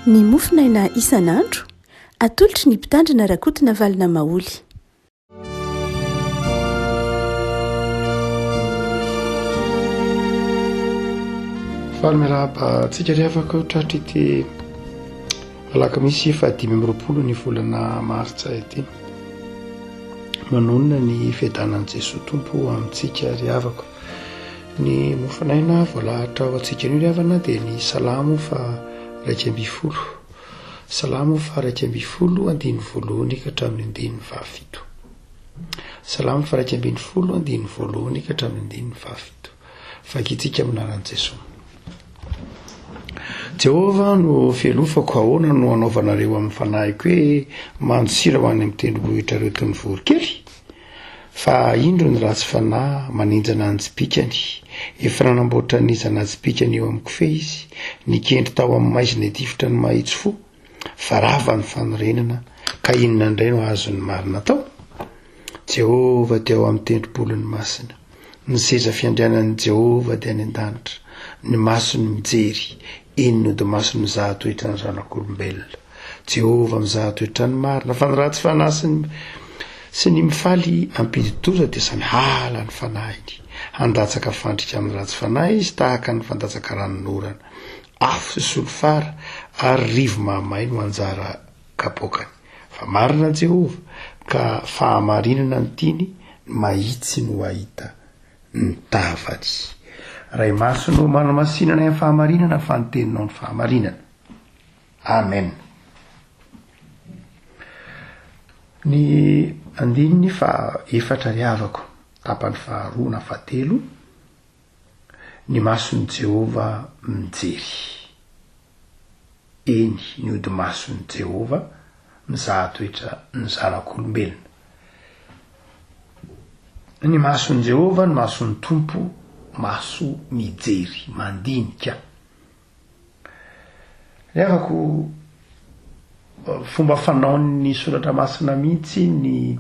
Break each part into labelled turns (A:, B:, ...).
A: ny mofinaina isan'andro atolotry ny mpitandrina rakotina valina maoly.
B: Falmiraba tsika ry afaka ohatratra ity alakamisy 5 ny volana martsa ity, manonona ny fiadanan'i Jesosy Tompo amintsika ry havako. Ny mofinaina voalahatra ao antsika io ry havana dia ny Salamo 120, Salamo 120 andiny voalohany ka hatramin'ny andiny fahafito. Salamo 120 andiny voalohany ka hatramin'ny andiny fahafito. Vakitsika aminaran'i Jesosy. Jehovah no fialofako, ahoana no anaovanareo amin'ny fanahiko hoe mandsira ho any amin'ny tendrombohitra ireo toy ny vorokely? Fa indro ny ratsy fanahy maninjana ny tsipikany, efa nanamboatra ny zanatspikany eo amin'ny kofehy izy, nikendry tao amin'ny maizina tifitra ny mahitsy fo, fa rava ny fanorenana, ka inona indray no azony marina tao? Jehovah dia ao amin'ny tendrombolony masina, ny seza fiandrianan'i Jehovah dia any an-danitra, ny masony mijery, inona dia masony mizaha toetra ny zanak'olombelona. Jehovah mizaha toetra ny marina, fa ny ratsy fanahy sy ny mifaly ampidi-toza dia samy hala ny fanahiny. Handatsaka fandrika amin'ny ratsy fanahy izy tahaka ny fandatsaka ranon'orana, afo sy solofara ary rivo mahamay no anjara kapoakany. Fa marina Jehovah, ka fahamarinana ny tiany, mahitsy no ahita ny tavany. Ray maso no manamasinana amin'ny fahamarinana, fa ny teninao ny fahamarinana. Amen. Ny andininy fa efatra ry havako, tapany faharoa na fahatelo, ny mason'i Jehovah mijery. Eny ny ody mason'i Jehovah mizaha toetra ny zanak'olombelona. Ny mason'i Jehovah, ny mason'ny Tompo, maso mijery, mandinika. Ry havako, fomba fanaon'ny soratra masina mihitsy ny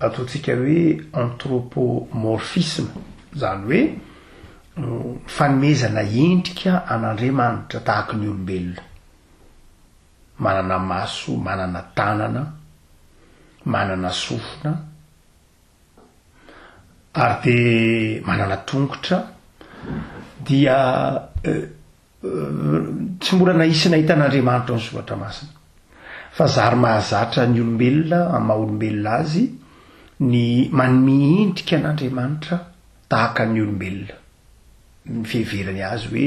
B: ataontsika hoe anthropomorphisme, zany hoe fanomezana endrika an'Andriamanitra tahaka ny olombelona, manana maso, manana tanana, manana sofina, ary dia manana tongotra, dia tsy mbola nahisy nahita an'Andriamanitra ny soratra masina, fa zary mahazatra ny olombelona, amin'ny maha olombelona azy, ny manome endrika an'Andriamanitra tahaka ny olombelona, ny fiheverany azy hoe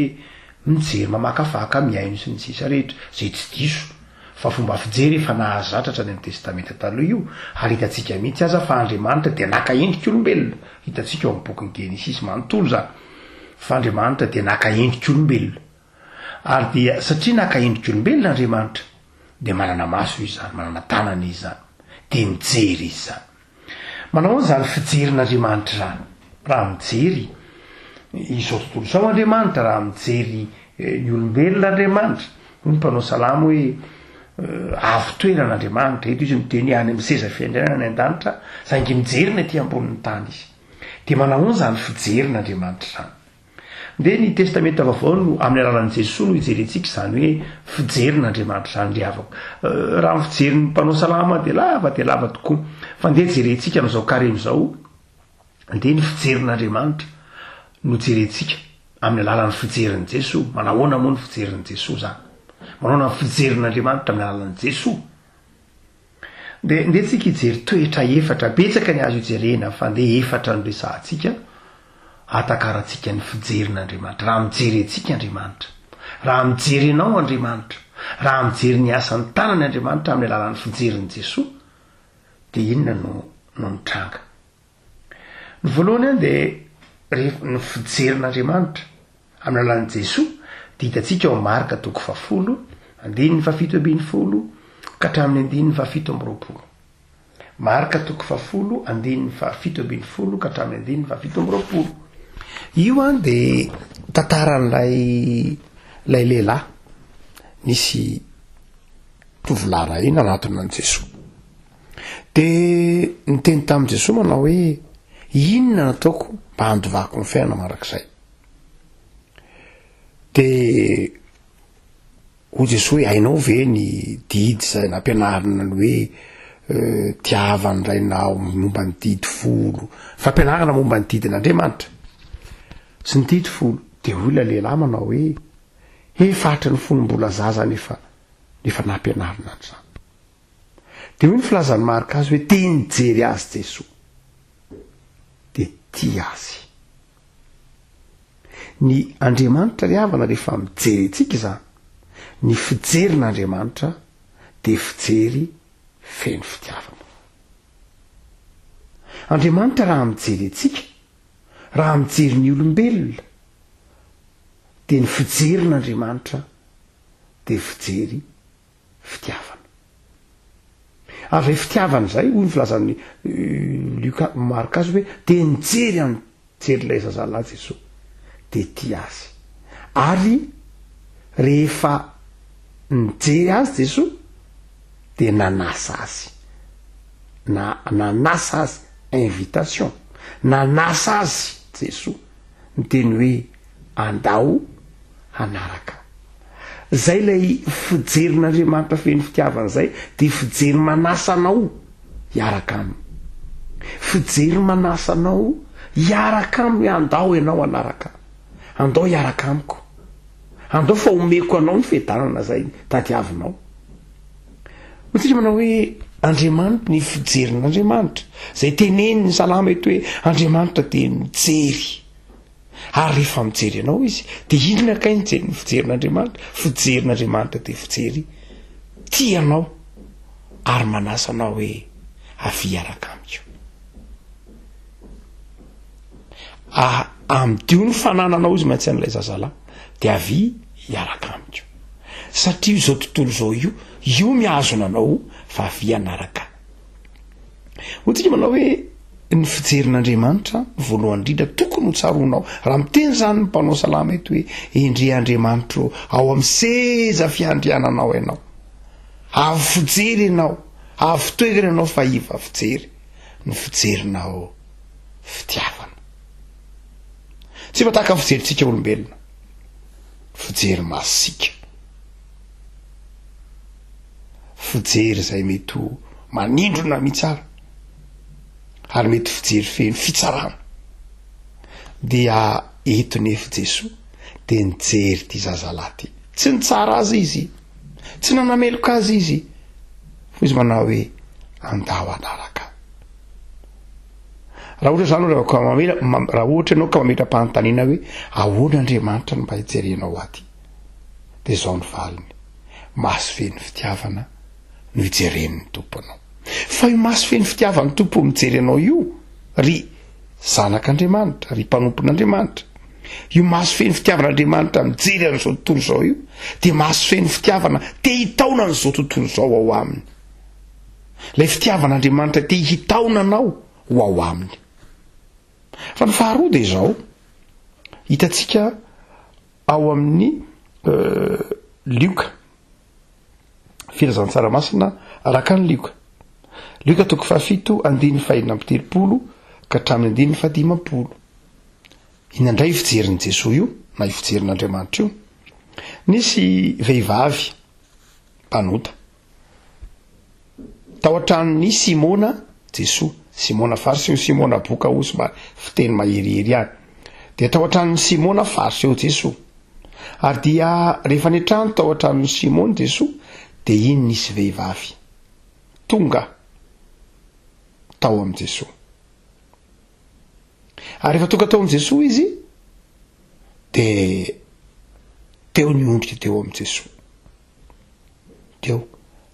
B: mijery mamakafaka, miaino sy ny sisa rehetra, zay tsy diso, fa fomba fijery efa nahazatra hatrany amin'ny testamenta taloha io, ary hitantsika mihitsy aza fa Andriamanitra dia naka endrika olombelona. Hitantsika eo amin'ny bokin'ny Genesis manontolo zany, fa Andriamanitra dia naka endrika olombelona. Ary dia satria naka endrika olombelona Andriamanitra, dia manana maso izy zany, manana tanana izy zany, dia mijery izy zany. Manao zany fijerin'Andriamanitra zany, raha mijery izao tontolo izao Andriamanitra, raha mijery ny olombelona Andriamanitra, no mpanao Salamo hoe avo toeran'Andriamanitra, eto izy miteny any amin'ny seza fiandrianana any an-danitra, saingy mijery ny aty ambonin'ny tany izy. Dia manao zany fijerin'Andriamanitra zany. Dia ny testamenta vaovao no amin'ny alalan'i Jesosy no hijerentsika zany hoe fijerin'Andriamanitra zany ry havako. Raha ny fijerin'ny mpanao Salama dia lava tokoa, fa ndeha jerentsika amin'izao karemy izao, dia ny fijerin'Andriamanitra no jerentsika amin'ny alalan'ny fijerin'i Jesosy. Manahoana moa ny fijerin'i Jesosy zany? Manahoana ny fijerin'Andriamanitra amin'ny alalan'i Jesosy? Dia ndeha tsika hijery toetra efatra, betsaka ny azo hijerena, fa ndeha efatra no resahantsika, hatakarantsika ny fijerin'Andriamanitra. Raha mijery antsika Andriamanitra, raha mijery ianao Andriamanitra, raha mijery ny asan'ny tanany Andriamanitra amin'ny alalan'ny fijerin'i Jesosy, dia inona no mitranga? Ny voalohany dia ny fijerin'Andriamanitra amin'ny alalan'i Jesosy, dia hitantsika ao Marka 10, andininy 7:20 ka hatramin'ny andininy 7:20. Marka 10, andininy 7:20 ka hatramin'ny andininy 7:20. Io dia tantaran'ilay lehilahy nisy tovolahy ray nanatona an'i Jesosy. Dia niteny tamin'i Jesosy manao hoe inona nataoko mba handovako ny fiainana marak'izay? Dia ho jesosy hoe hainao ve ny didy zay nampianarina ny hoe tiavany rainao momba ny didy folo fampianarana momba ny didin'andriamanitra sy ny didy folo de olona lehilahy manao hoe fahatra ny folombola zaza nefa nampianarina an'izany de hoy ny filazany marika azy hoe te nijery azy Jesosy de tia azy ny Andriamanitra ry havana rehefa mijery antsika izany ny fijerin'Andriamanitra de fijery feno fitiavana. Andriamanitra raha mijery antsika raha mijery ny olombelona de ny fijerin'Andriamanitra de fijery fitiavana. Avy fitiavana zay hoy ny filazan'ny Luka marika azy hoe de nijery anjery ilay zazalahy Jesosy de tia azy ary rehefa nijery azy Jesosy de nanasa azy nanasa azy invitation nanasa azy Jesosy ny teny hoe andao hanaraka zay lay fijerin'Andriamanitra feno fitiavana zay de fijery manasa anao hiaraka aminy fijery manasa anao hiaraka aminy andao ianao anaraka andao hiaraka amiko andao fa omeko anao ny fedanana zay tadiavinao tsika manao hoe Andriamanitra ny fijerin'Andriamanitra zay teneny ny salama eto hoe Andriamanitra de mijery ary rehefa mijery anao izy de indrina kay ny fijerin'Andriamanitra fijerin'Andriamanitra de fijery tianao ary manasa anao hoe avy hiaraka amiko amdio ny fanananao izy maintsy an'ilay zazalahy de avy hiaraka amiko satria izao tontolo zao io miazona anao fa avy hanaraka hotsika manao hoe ny fijerin'Andriamanitra voalohany indrindra tokony ho tsaronao raha miteny zany ny mpanao salama eto hoe endry Andriamanitra ao amin'ny seza fiandriananao ianao avy fijery ianao avy fitoerana ianao fa iva fijery ny fijerinao fitiavana tsy fataka fijerytsika olombelona fijery masika fijery zay mety manindrona mitsara ary mety fijery feno fitsarana dia eto nefa Jesosy de nijery ty zazalahy ty tsy nitsara azy izy tsy nanameloka azy izy fa izy manao hoe andao anaraka raha ohatra zany raha ohatra ianao ka mametra-panontaniana hoe ahoana Andriamanitra no mba hijerenao aty de zao ny valiny maso feno fitiavana no hijeren'ny tompo anao fa io maso feno fitiavany tompo mijery anao io ry zanak'Andriamanitra ry mpanompon'Andriamanitra io maso feno fitiavan'Andriamanitra mijery an'izao tontolo zao io de maso feno fitiavana te hitaona an'izao tontolo zao ao aminy lay fitiavan'Andriamanitra te hitaona anao ho ao aminy fa ny faharoa de zao hitatsika ao amin'ny Luka filazan-tsaramasina araka ny Luka toko 7:7-telopolo ka hatramin'ny 15. Inandray fijerin'i Jesosy io na fijerin'Andriamanitra io nisy vehivavy mpanota tao an-tranon'ny Simona Jesosy Simona fariseo Simona boka osy fiteny maherihery any de tao an-tranon'ny Simona fariseo Jesosy ary dia rehefa ny trano tao an-tranon'ny Simona Jesosy de iny nisy vehivavy tonga tao am' Jesosy ary rehefa tonga tao am' Jesosy izy de teo niondrika teo am' Jesosy teo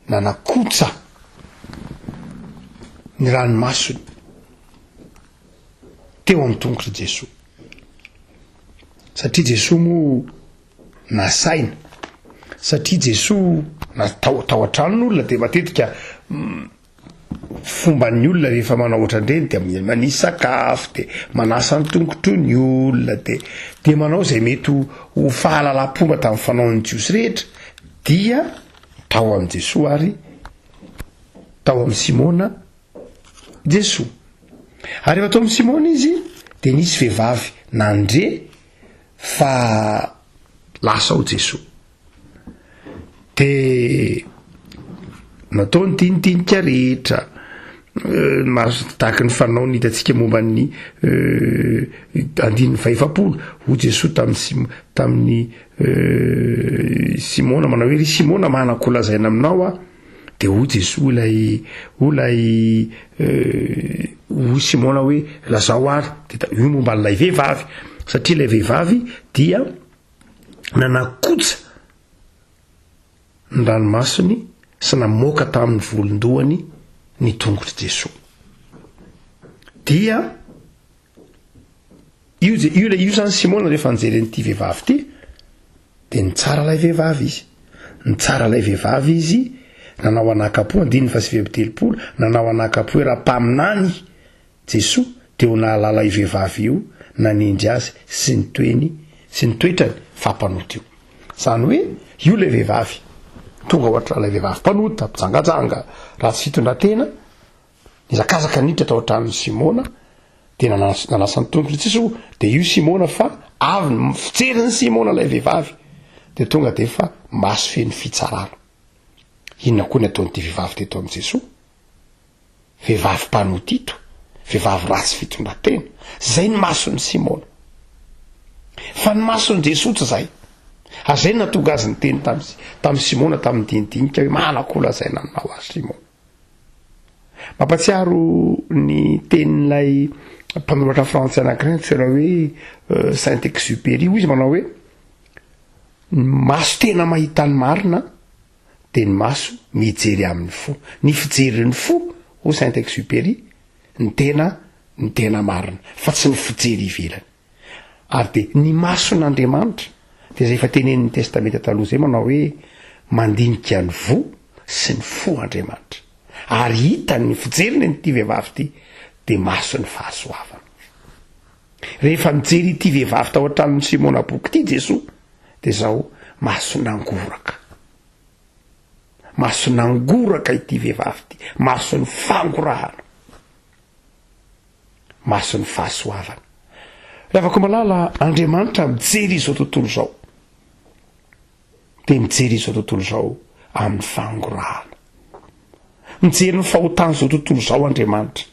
B: nanakotsa ny ranomasony teo am' tongotry Jesosy satria Jesosy mo nasaina satria Jesosy natao an-tranon'olona de matetika fomban'ny olona rehefa manao ohatrandreny de manisy sakafo de manasa ny tongotro ny olona de manao zay mety ho fahalalam-pomba tamin'ny fanaon'ny jiosy rehetra dia tao am' Jesosy ary tao am' Simona Jesosy ary rehefa tao am' Simona izy de nisy vehivavy nandre fa lasa ao Jesosy de natao ny tinitinika rehetra tahaka ny fanao ny hitatsika momba ny andininy faefapolo ho Jesosy tamin'ny Simona manao hoe ry Simona manako lazaina aminao a de ho Jesosy olay ho Simona hoe lazao ary de io momba n'ilay vehivavy satria ilay vehivavy dia nanakotsa ny ranomasony sy namoaka tamin'ny volondohany ny tongotry Jesosy dia io zany Simona rehefa nijery n'ity vehivavy ty de nitsara lay vehivavy izy nanao anakapo andiny fa sy vebitelopolo nanao anakapo raha mpaminany Jesosy teo nahalala i vehivavy io nanindry azy sy ny toetrany fampanoty io zany hoe io le vehivavy tonga ohatra lay vehivavy mpanota mpijangajanga raha tsy fitondratena nizakazaka niditra tao antranony Simona de nanasa ny tongotry Jesosy de io Simona fa avy ny fijeriny Simona lay vehivavy de tonga de fa maso feny fitsarana inona koa ny ataon'ity vehivavy teto amin'ny Jesosy vehivavy mpanotito vehivavy ratsy fitondratena zay ny mason'ny Simona fa ny mason'ny Jesosy zay azay ny natonga azy ny teny tamin'ny Simona tamin'ny dinidinika hoe manakola zay nanao azy Simona mampatsiaro ny tenin'ilay mpanoratra frantsay anankiray antsoina hoe Saint-Exupéry izy manao hoe maso tena mahita ny marina de ny maso mijery amin'ny fo ny fijery ny fo ho Saint-Exupéry ny tena marina fa tsy ny fijery ivelany ary de ny mason'Andriamanitra de zay efa tenenin'ny testamenta taloha zay manao hoe mandinika ny vo sy ny fo Andriamanitra ary hitany ny fijeriny nyity vehivavy ty de maso ny fahasoavana rehefa mijery ity vehivavy tao an-tranon'ny Simona boky ty Jesosy de zao maso nangoraka ity vehivavy ty maso ny fangorahana maso ny fahasoavana rehefa malala Andriamanitra mijery izao tontolo zao de mijery izao tontolo zao amin'ny fangorahana mijery ny fahotany zao tontolo zao Andriamanitra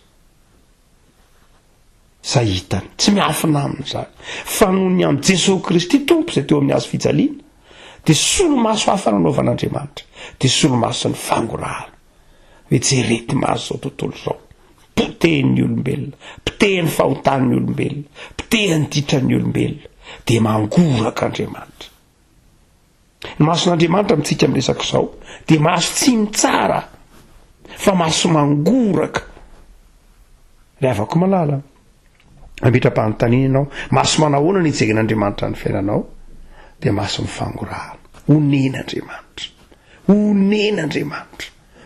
B: zay hitany tsy miafina aminy zany fa noho ny amin'ny Jesosy Kristy tompo zay teo amin'ny hazo fijaliana de solomaso hafa nanaovan'Andriamanitra de solomaso ny fangorahana hoe jerety maso zao tontolo zao potehin'ny olombelona potehin'ny fahotan'ny olombelona potehin'ny ditran'ny olombelona de mangoraka Andriamanitra ny mason'Andriamanitra mitsika miresaka zao de maso tsy mitsara fa maso mangoraka le avako malala ambitra-panontaniana ianao maso manahoana ny ijeren'Andriamanitra ny fiainanao de maso mifangorahana onen'Andriamanitra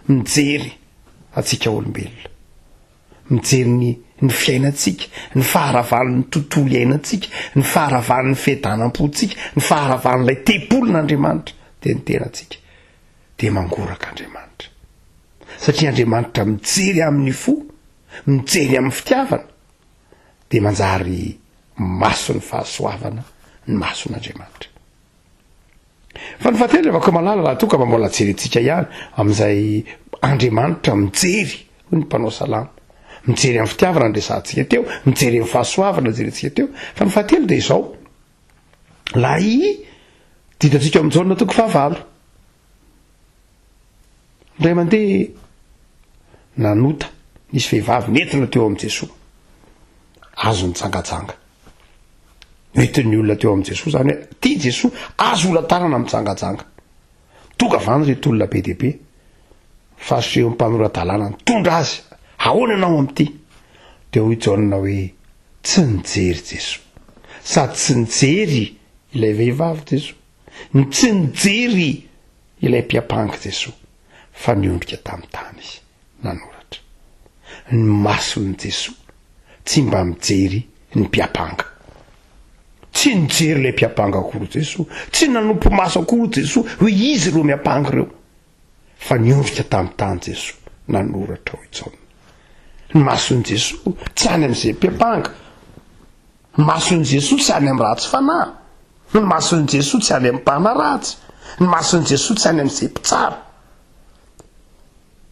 B: mijery atsika olombelona mijery ny fiainantsika ny faharavan'ny tontolo iainantsika ny faharavan'ny fiadanam-potsika ny faharavan'ilay tepolon'Andriamanitra de ny tenatsika de mangoraka Andriamanitra satria Andriamanitra mijery amin'ny fo mijery amin'ny fitiavana de manjary maso ny fahasoavana ny mason'Andriamanitra fa ny fahatelo rehefa malala raha toka mbola jerentsika ihany amin'izay Andriamanitra mijery hoy ny mpanao salama mijery amin'ny fitiavana andresantsika teo mijery amin'ny fahasoavana jerentsika teo fa ny fahatelo de izao la ditantsika amin'ny jaona toko 9 ndray mandeha nanota nisy vehivavy nentina teo amin'ny Jesosy azo nitsangajanga nentin'ny olona teo amin'ny Jesosy zany hoe ty Jesosy azo ola-tanana mitsangajanga tonga vany reto olona be dehibe fahasoeo mpanorandalàna mitondra azy ahoana anao amin'ity de hoy Jaona hoe tsy nijery Jesosy sady tsy nijery ilay vehivavy Jesosy tsy nijery ilay mpiapangy Jesosy fa niondrika tamin'ny tany izy nanoratra ny mason'ny Jesosy tsy mba mijery ny mpiapanga tsy nijery ilay mpiapanga akory Jesosy tsy nanompo maso akory Jesosy hoe izy reo miapanga reo fa niondrika tamin'ny tany Jesosy nanoratra hoy Jaona ny mason'ny Jesosy tsy any amin'izay mpiapanga ny mason'ny Jesosy tsy any amin'ny ratsy fanahy ny mason'ny Jesosy tsy any amin'ny mpanaratsy ny mason'i jesosy tsy any am'izay mpitsara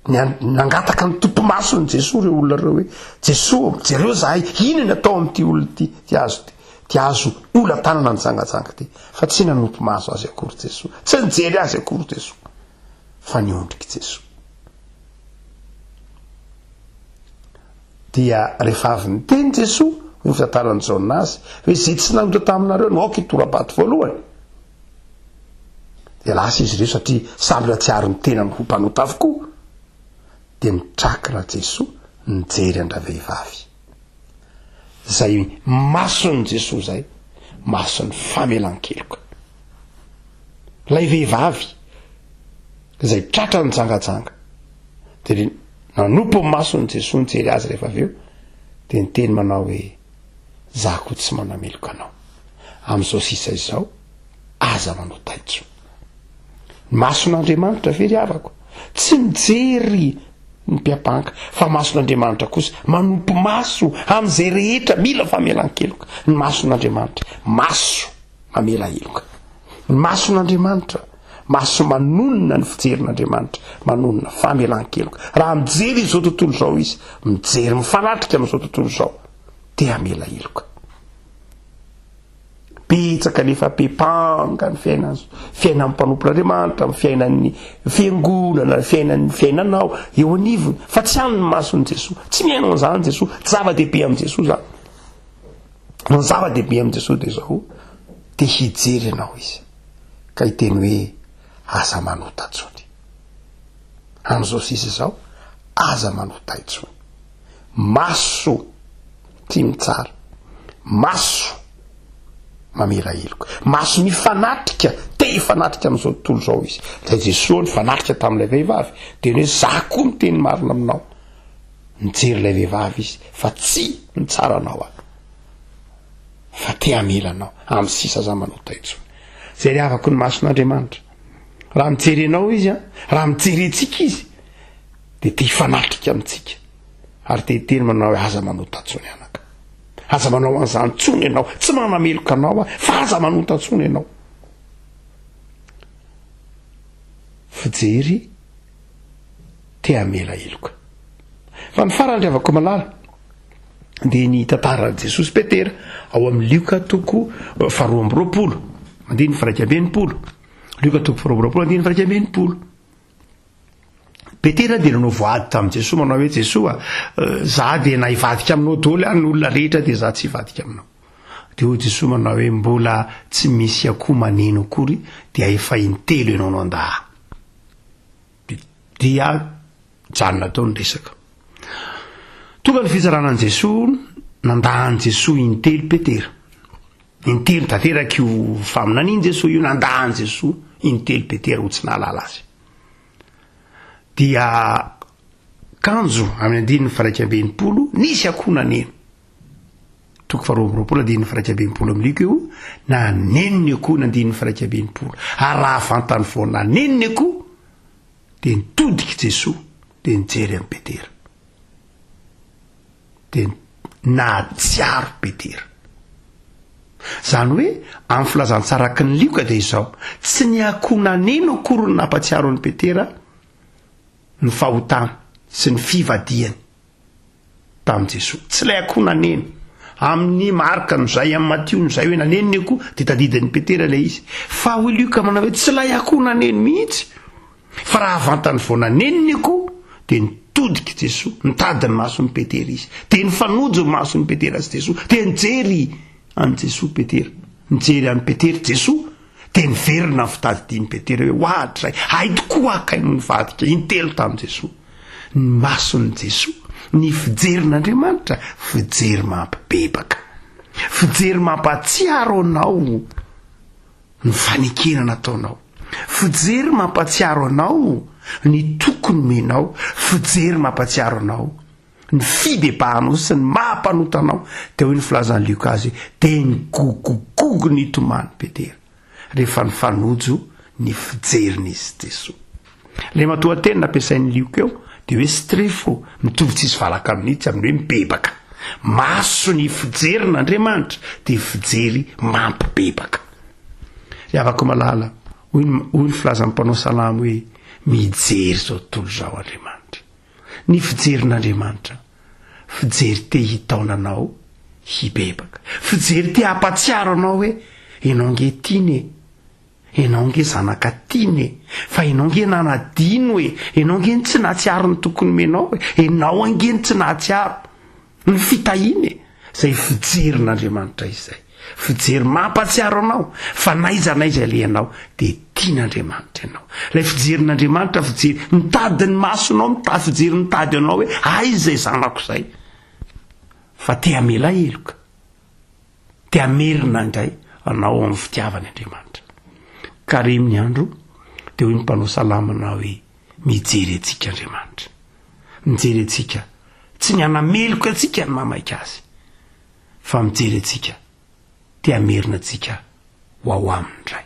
B: nangataka ny tompo masony jesosy reo olona reo hoe jesosy jereo zahay inany atao am'ty olona ty azo ola tanana ny zangatsanga ty fa tsy nanompo maso azy akory jesosy tsy nijery azy akory jesosy fa niondriky jesosy dia rehefa avy ny teny jesosy ho fitantarany jaona azy hoe zay tsy naotra taminareo no aoka itorabaty voalohany dia lasa izy ireo satria samy ratsiary ny tena ny ho mpanota avokoa dia nitrakina jesosy nijery andra vehivavy zay mason'ny jesosy zay mason'ny famelan-keloka lay vehivavy zay tratra ny jangajanga dia nanompo mason'ny jesosy nijery azy rehefa avy eo dia niteny manao hoe za koa tsy manameloka anao am'izao sisa izao aza manao taitso ny mason'andriamanitra very avako tsy mijery ny mpiapanka fa mason'andriamanitra kosa manompo maso am'izay rehetra mila famelan-keloka ny mason'andriamanitra maso mamela heloka ny mason'andriamanitra maso manonona ny fijerin'andriamanitra manonona famelan-keloka raha mijery izao tontolo zao izy mijery mifanatrika am'izao tontolo zao te hamela heloka petsaka nefa pepanga ny fiainan'ny mpanompon'andriamanitra amin'ny fiainan'ny fiangonana fiainanao eo anivony fa tsy any ny mason'ny jesosy tsy miaina an'izany jesosy zava-dehibe amin'i jesosy zany no zava-dehibe amin'i jesosy dia zao te hijery ianao izy ka hiteny hoe aza manota tsony am'izao sisa izao aza manota itsony maso ty mitsara maso mamela heloka maso mifanatrika te hifanatrika am'izao tontolo zao izy lay jesosy nifanatrika tamin'ilay vehivavy dia hoe za koa miteny marina aminao nijery lay vehivavy izy fa tsy mitsara anao a fa te hamela anao am'y sisa za manota itsony zay ry avako ny mason'andriamanitra raha mijery anao izy a raha mijery antsika izy dia te hifanatrika amintsika ary te hiteny manao hoe aza manota tsony anaka aza manao an'izany tsony ianao tsy manameloka anao a fa aza manota tsony ianao fijery te hamela heloka fa ny farany avako malala dia ny tantaran' jesosy petera ao amin'ny Lioka toko 2:20 andiny faraikambenimpolo Lioka toko 2:20 andiny faraikambenimpolo petera dia nanao voady tamin'i jesosy manao hoe jesosy za dia na hivadika aminao daholo any olona rehetra dia za tsy hivadika aminao dia ho jesosy manao hoe mbola tsy misy akoho maneno akory dia efa intelo ianao no andaha dia janona tao ny resaka tonga ny fizaranan'i jesosy nandahan'i jesosy intelo petera intelo tanteraka io faminan'iny jesosy io nandahan'i jesosy intelo petera ho tsy nahalala azy dia kanjo amin'ny andininy faraikambenimpolo nisy akoho naneno toko 2:20 andininy faraikambenimpolo amin'ny Lioka io nanenony akoho nandininy faraikambenimpolo ary raha fantany vao nanenony akoho dia nitodiky jesosy dia nijery amin'ny petera dia nahatsiaro petera zany hoe amin'ny filazantsaraky ny Lioka dia izao tsy ny akoho naneno akory ny nampatsiaro ny petera ny fahotana sy ny fivadiany tamin'i jesosy tsy lay akoho naneno amin'ny marika nozay amin'ny Matio nozay hoe nanenony akoho dia tadidin'ny petera ilay izy fa ho Lioka manao hoe tsy lay akoho naneno mihitsy fa raha vantany vao nanenony akoho dia nitodiky jesosy nitady ny mason'ny petera izy dia nifanojo ny mason'ny petera sy jesosy dia nijery an' jesosy petera nijery an'ny petera jesosy dia niverina ny fitadidian'ny petera hoe hoahatra ray ay tokoa akaino nivadika intelo tamin'i jesosy ny mason'ny jesosy ny fijerin'andriamanitra fijery mampibebaka fijery mampatsiaro anao ny fanekena nataonao fijery mampatsiaro anao ny tokony menao fijery mampatsiaro anao ny fibebahanao sy ny mampanotanao dia hoe ny filazan'ny Lioka azy dia ny gogogogo ny tomany petera rehefa ny fanojo ny fijerin'izy jesosy le matoa-teny nampiasain'ny Lioka eo dia hoe strefo mitovy tsisy valaka amin'itsy amin'ny hoe mibebaka maso ny fijerin'andriamanitra dia fijery mampibebaka ry avako malala hoy ny filazan'ny mpanao salamo hoe mijery zao tontolo zao Andriamanitra. Ny fijerin'Andriamanitra, fijery te hitaona anao hibebaka, fijery te hampatsiaro anao hoe enao nge tiany enao nge zanaka tiany fa enao nge nanadino hoe enao nge tsy nahatsiaro ny tokony menao enao ange ny tsy nahatsiaro ny fitahiny zay fijerin'Andriamanitra izay, fijery mampatsiaro anao fa naizanaiza le anao de tian'Andriamanitra ianao. Lay fijerin'Andriamanitra fijery mitady ny masonao, fijery mitady anao hoe aiza zay zanako zay, fa te hamela heloka, te hamerina indray anao amin'ny fitiavany Andriamanitra. Ka remy andro de hoy ny mpanao salamana hoe mijery antsika Andriamanitra, mijery antsika tsy ny hanameloka antsika ny mamaika azy, fa mijery antsika te hamerina antsika ho ao aminy indray.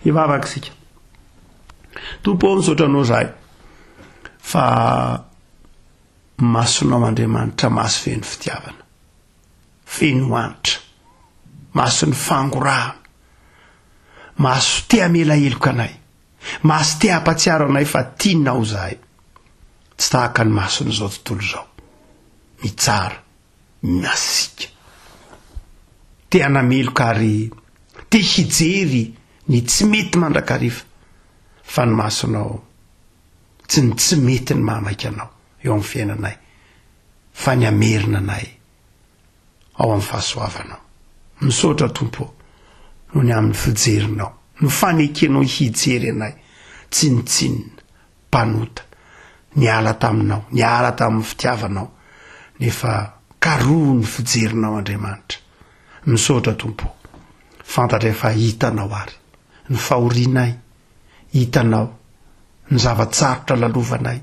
B: Ivavaka isika. Tompo misaotra anao zahay fa masonao Andriamanitra maso feno fitiavana, feno anitra, maso ny fangorahana, maso te hamela heloka anay, maso te hampatsiaro anay fa tianao zahay, tsy tahaka ny mason'izao tontolo zao, mitsara, miasika, te hanameloka ary te hijery ny tsy mety mandrakarifa, fa ny masonao tsy ny tsy mety ny mamaika anao eo amin'ny fiainanay, fa ny amerina anay ao amin'ny fahasoavanao. Misaotra Tompo no ny amin'ny fijerinao, ny fanekenao hijery anay tsy nitsinina, mpanota, niala taminao, niala tamin'ny fitiavanao, nefa karoha ny fijerinao Andriamanitra. Misaotra Tompo, fantatra efa hitanao ary ny fahorianay, hitanao ny zavatsarotra lalovanay,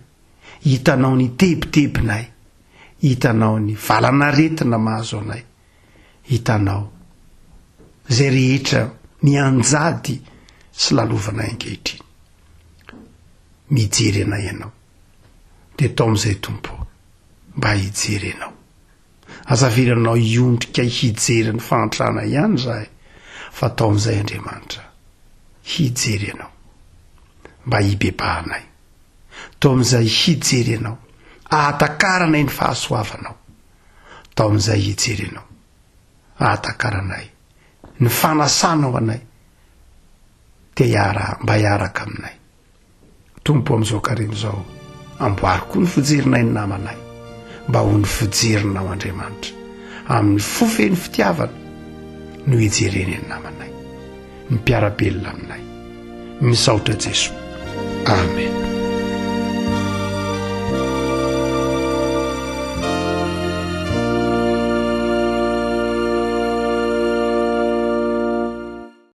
B: hitanao ny tebitebinay, hitanao ny valanaretina mahazo anay, hitanao zay rehetra mianjady sy lalovanay ankehitriny. Mijery anay ianao, de tao amin'izay Tompo mba hijery anao. Azaviranao iondrika hijery ny fantrana ihany zahay, fa tao amin'izay Andriamanitra hijery anao mba hibebahanay, tao amin'izay hijery anao ahatakarana ny fahasoavanao, tao amin'izay hijery anao ahatakarana ny fanasanao anay te mba hiaraka aminay. Tompo amin'izao kareny zao amboary koa ny fijerinay ny namanay, mba ho ny fijerinao Andriamanitra amin'ny fofeny fitiavana no hijereny ny namanay, ny mpiarabelona aminay. Misaotra Jesoa. Amen.